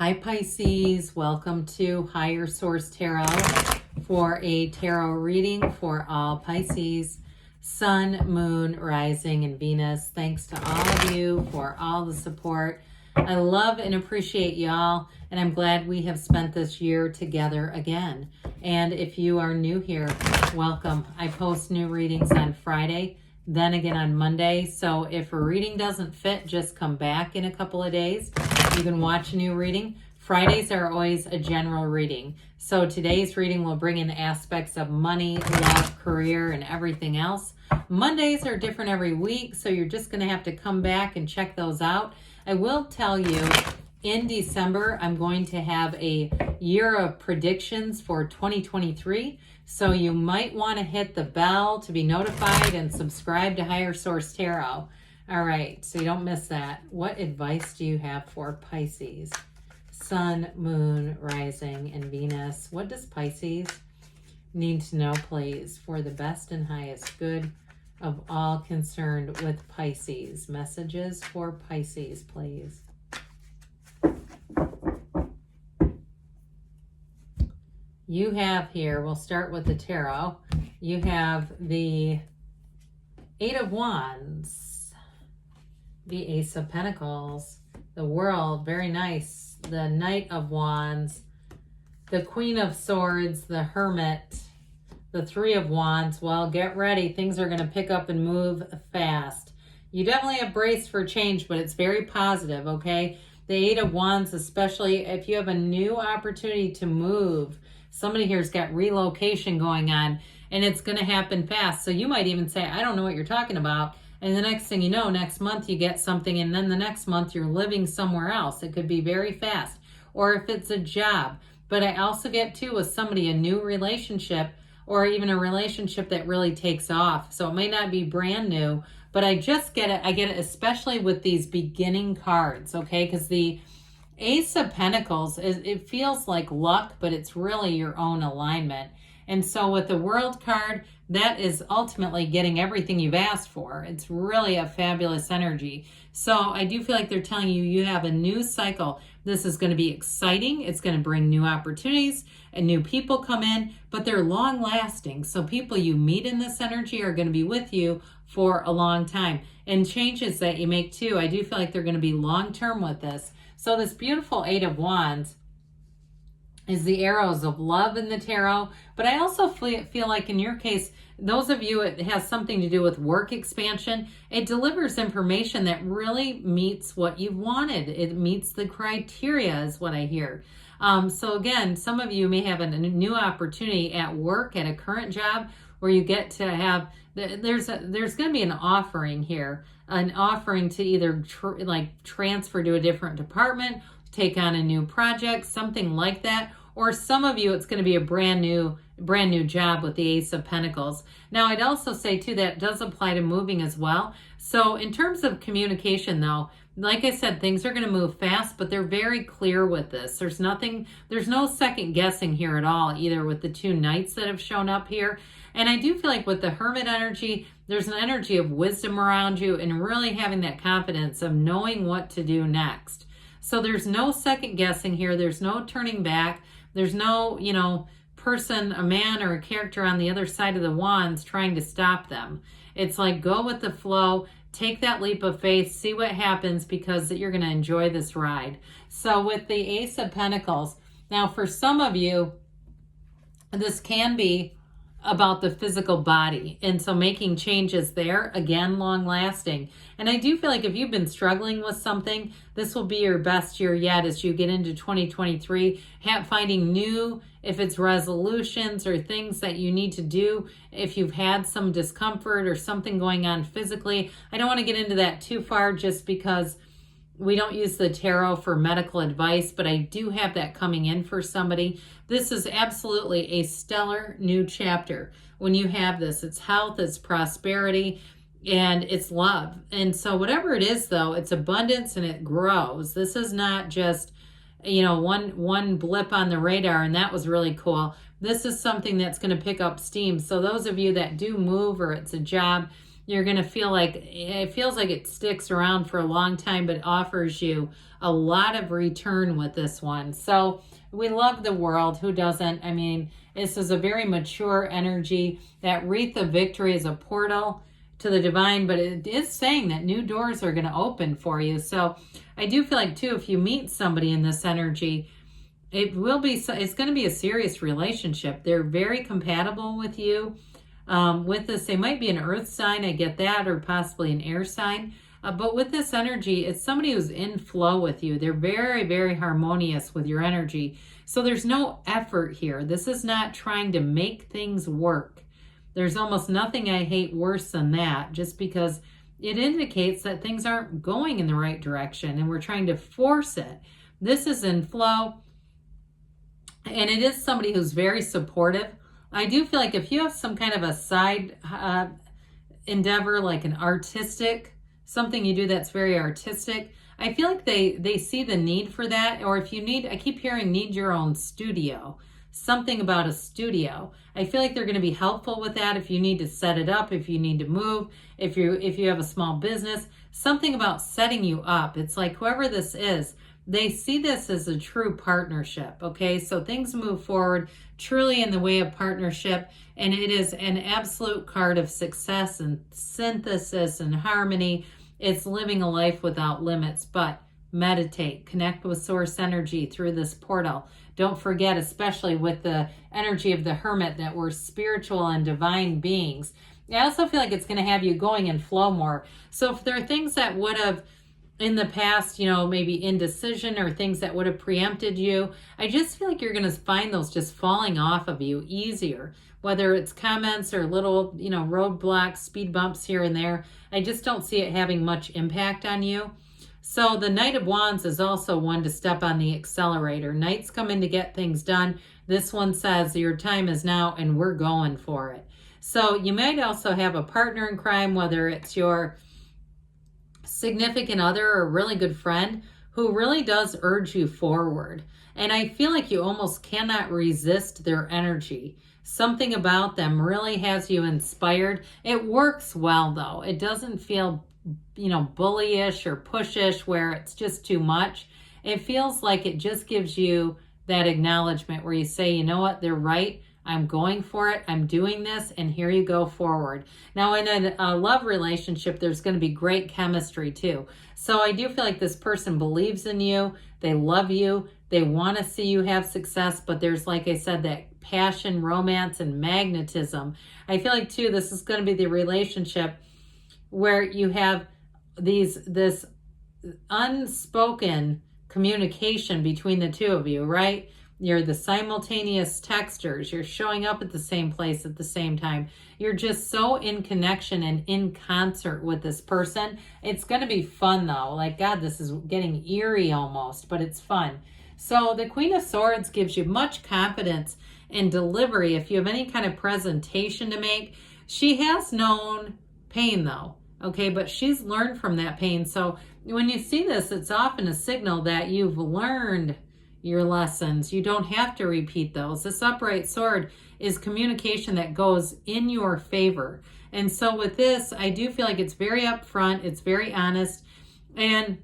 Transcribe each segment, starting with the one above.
Hi Pisces, welcome to Higher Source Tarot for a tarot reading for all Pisces, Sun, Moon, Rising, and Venus. Thanks to all of you for all the support. I love and appreciate y'all, and I'm glad we have spent this year together again. And if you are new here, welcome. I post new readings on Friday, then again on Monday. So if a reading doesn't fit, just come back in a couple of days. You can watch a new reading. Fridays are always a general reading. So today's reading will bring in aspects of money, love, career, and everything else. Mondays are different every week, so you're just going to have to come back and check those out. I will tell you, in December, I'm going to have a year of predictions for 2023. So you might want to hit the bell to be notified and subscribe to Higher Source Tarot. All right, so you don't miss that. What advice do you have for Pisces? Sun, Moon, Rising, and Venus. What does Pisces need to know, please, for the best and highest good of all concerned with Pisces? Messages for Pisces, please. You have here, we'll start with the tarot. You have the Eight of Wands, the Ace of Pentacles, the World, very nice. The Knight of Wands, the Queen of Swords, the Hermit, the Three of Wands. Well, get ready. Things are going to pick up and move fast. You definitely have braced for change, but it's very positive, okay? The Eight of Wands, especially if you have a new opportunity to move. Somebody here's got relocation going on, and it's going to happen fast. So you might even say, I don't know what you're talking about. And the next thing you know, next month you get something, and then the next month you're living somewhere else. It could be very fast. Or if it's a job. But I also get, too, with somebody, a new relationship, or even a relationship that really takes off. So it may not be brand new, but I just get it. I get it especially with these beginning cards, okay? Because the Ace of Pentacles, it feels like luck, but it's really your own alignment. And so with the World card, that is ultimately getting everything you've asked for. It's really a fabulous energy. So I do feel like they're telling you, you have a new cycle. This is going to be exciting. It's going to bring new opportunities and new people come in, but they're long lasting. So people you meet in this energy are going to be with you for a long time. And changes that you make too, I do feel like they're going to be long term with this. So this beautiful Eight of Wands is the arrows of love in the tarot. But I also feel like in your case, those of you, it has something to do with work expansion. It delivers information that really meets what you've wanted. It meets the criteria is what I hear. So again, some of you may have a new opportunity at work, at a current job, where you get to have, there's going to be an offering here, an offering to either transfer to a different department, take on a new project, something like that. Or some of you, it's going to be a brand new job with the Ace of Pentacles. Now, I'd also say too, that does apply to moving as well. So in terms of communication though, like I said, things are going to move fast, but they're very clear with this. There's no second guessing here at all, either with the two knights that have shown up here. And I do feel like with the Hermit energy, there's an energy of wisdom around you and really having that confidence of knowing what to do next. So there's no second guessing here. There's no turning back. There's no, person, a man or a character on the other side of the wands trying to stop them. It's like go with the flow, take that leap of faith, see what happens because you're going to enjoy this ride. So with the Ace of Pentacles, now for some of you, this can be about the physical body. And so making changes there, again, long lasting. And I do feel like if you've been struggling with something, this will be your best year yet as you get into 2023, finding new, if it's resolutions or things that you need to do, if you've had some discomfort or something going on physically. I don't want to get into that too far just because we don't use the tarot for medical advice, but I do have that coming in for somebody. This is absolutely a stellar new chapter. When you have this, it's health, it's prosperity, and it's love. And so whatever it is, though, it's abundance and it grows. This is not just, one blip on the radar, and that was really cool. This is something that's going to pick up steam. So those of you that do move or it's a job, you're going to feel like it feels like it sticks around for a long time, but offers you a lot of return with this one. So we love the World. Who doesn't? I mean, this is a very mature energy. That Wreath of Victory is a portal to the divine, but it is saying that new doors are going to open for you. So I do feel like too, if you meet somebody in this energy, it's going to be a serious relationship. They're very compatible with you. With this, they might be an earth sign, I get that, or possibly an air sign. But with this energy, it's somebody who's in flow with you. They're very, very harmonious with your energy. So there's no effort here. This is not trying to make things work. There's almost nothing I hate worse than that, just because it indicates that things aren't going in the right direction and we're trying to force it. This is in flow, and it is somebody who's very supportive. I do feel like if you have some kind of a side endeavor, like an artistic, something you do that's very artistic, I feel like they see the need for that. Or if you need, I keep hearing need your own studio, something about a studio. I feel like they're going to be helpful with that if you need to set it up, if you need to move, if you have a small business, something about setting you up. It's like whoever this is, they see this as a true partnership, okay? So things move forward truly in the way of partnership, and it is an absolute card of success and synthesis and harmony. It's living a life without limits, but meditate, connect with source energy through this portal. Don't forget, especially with the energy of the Hermit, that we're spiritual and divine beings. I also feel like it's going to have you going in flow more. So if there are things that would have in the past, maybe indecision or things that would have preempted you, I just feel like you're going to find those just falling off of you easier, whether it's comments or little, roadblocks, speed bumps here and there. I just don't see it having much impact on you. So the Knight of Wands is also one to step on the accelerator. Knights come in to get things done. This one says your time is now and we're going for it. So you might also have a partner in crime, whether it's your significant other or a really good friend who really does urge you forward. And I feel like you almost cannot resist their energy. Something about them really has you inspired. It works well though. It doesn't feel, bullyish or pushish where it's just too much. It feels like it just gives you that acknowledgement where you say, you know what, they're right. I'm going for it. I'm doing this, and here you go forward. Now, in a love relationship, there's going to be great chemistry too. So I do feel like this person believes in you. They love you. They want to see you have success, but there's, like I said, that passion, romance, and magnetism. I feel like too, this is going to be the relationship where you have this unspoken communication between the two of you, right? You're the simultaneous texters. You're showing up at the same place at the same time. You're just so in connection and in concert with this person. It's going to be fun though. Like, God, this is getting eerie almost, but it's fun. So the Queen of Swords gives you much confidence in delivery. If you have any kind of presentation to make, she has known pain though. Okay, but she's learned from that pain. So when you see this, it's often a signal that you've learned your lessons. You don't have to repeat those. This upright sword is communication that goes in your favor. And so with this, I do feel like it's very upfront, it's very honest. And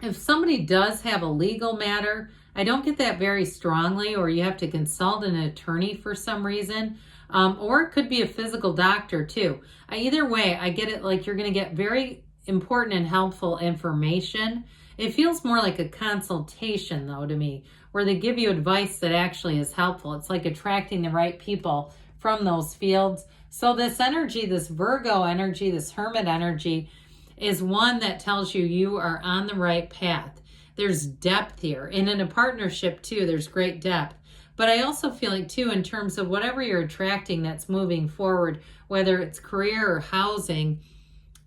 if somebody does have a legal matter, I don't get that very strongly, or you have to consult an attorney for some reason. Or it could be a physical doctor too. Either way, I get it like you're going to get very important and helpful information. It feels more like a consultation though to me, where they give you advice that actually is helpful. It's like attracting the right people from those fields. So this energy, this Virgo energy, this Hermit energy is one that tells you you are on the right path. There's depth here. And in a partnership too, there's great depth. But I also feel like too, in terms of whatever you're attracting that's moving forward, whether it's career or housing,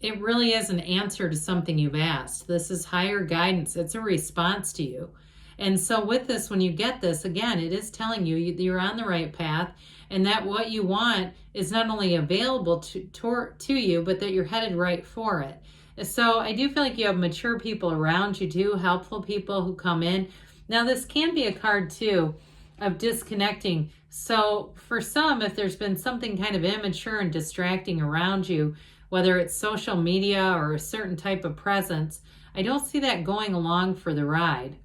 it really is an answer to something you've asked. This is higher guidance. It's a response to you. And so with this, when you get this, again, it is telling you you're on the right path, and that what you want is not only available to you, but that you're headed right for it. So I do feel like you have mature people around you too, helpful people who come in. Now this can be a card too of disconnecting. So for some, if there's been something kind of immature and distracting around you, whether it's social media or a certain type of presence, I don't see that going along for the ride.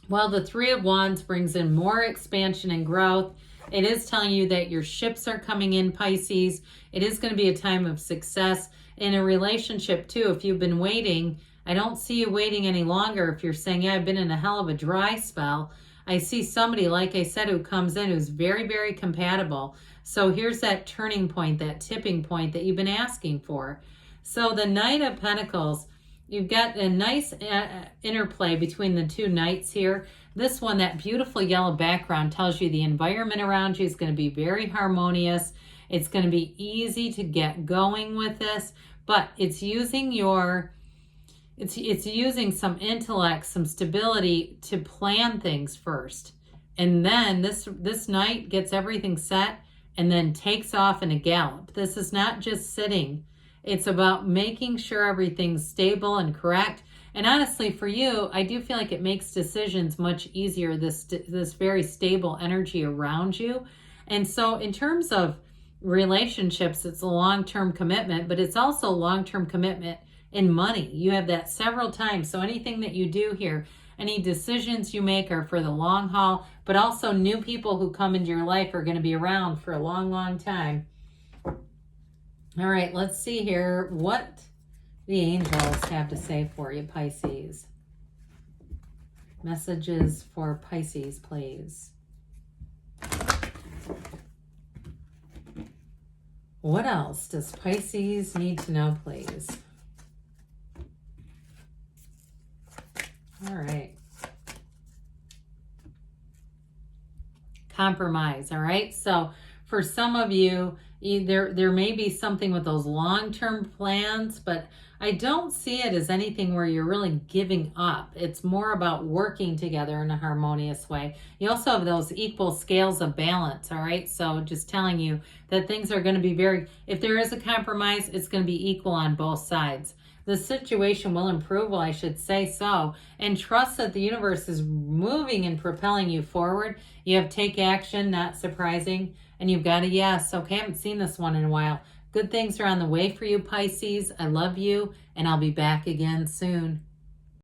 While the Three of Wands brings in more expansion and growth, it is telling you that your ships are coming in, Pisces. It is going to be a time of success in a relationship too. If you've been waiting, I don't see you waiting any longer. If you're saying, yeah, I've been in a hell of a dry spell, I see somebody, like I said, who comes in who's very, very compatible. So here's that turning point, that tipping point that you've been asking for. So the Knight of Pentacles, you've got a nice interplay between the two knights here. This one, that beautiful yellow background, tells you the environment around you is going to be very harmonious. It's going to be easy to get going with this, but it's using it's using some intellect, some stability to plan things first. And then this knight gets everything set and then takes off in a gallop. This is not just sitting. It's about making sure everything's stable and correct. And honestly, for you, I do feel like it makes decisions much easier, this very stable energy around you. And so in terms of relationships, it's a long-term commitment, but it's also long-term commitment in money. You have that several times. So anything that you do here, any decisions you make are for the long haul, but also new people who come into your life are going to be around for a long, long time. All right, let's see here what the angels have to say for you, Pisces. Messages for Pisces, please. What else does Pisces need to know, please? All right. Compromise, all right? So for some of you, there may be something with those long-term plans, but I don't see it as anything where you're really giving up. It's more about working together in a harmonious way. You also have those equal scales of balance, all right? So just telling you that things are going to be if there is a compromise, it's going to be equal on both sides. The situation will improve, well, I should say so, and trust that the universe is moving and propelling you forward. You have take action, not surprising, and you've got a yes. Okay, I haven't seen this one in a while. Good things are on the way for you, Pisces. I love you, and I'll be back again soon.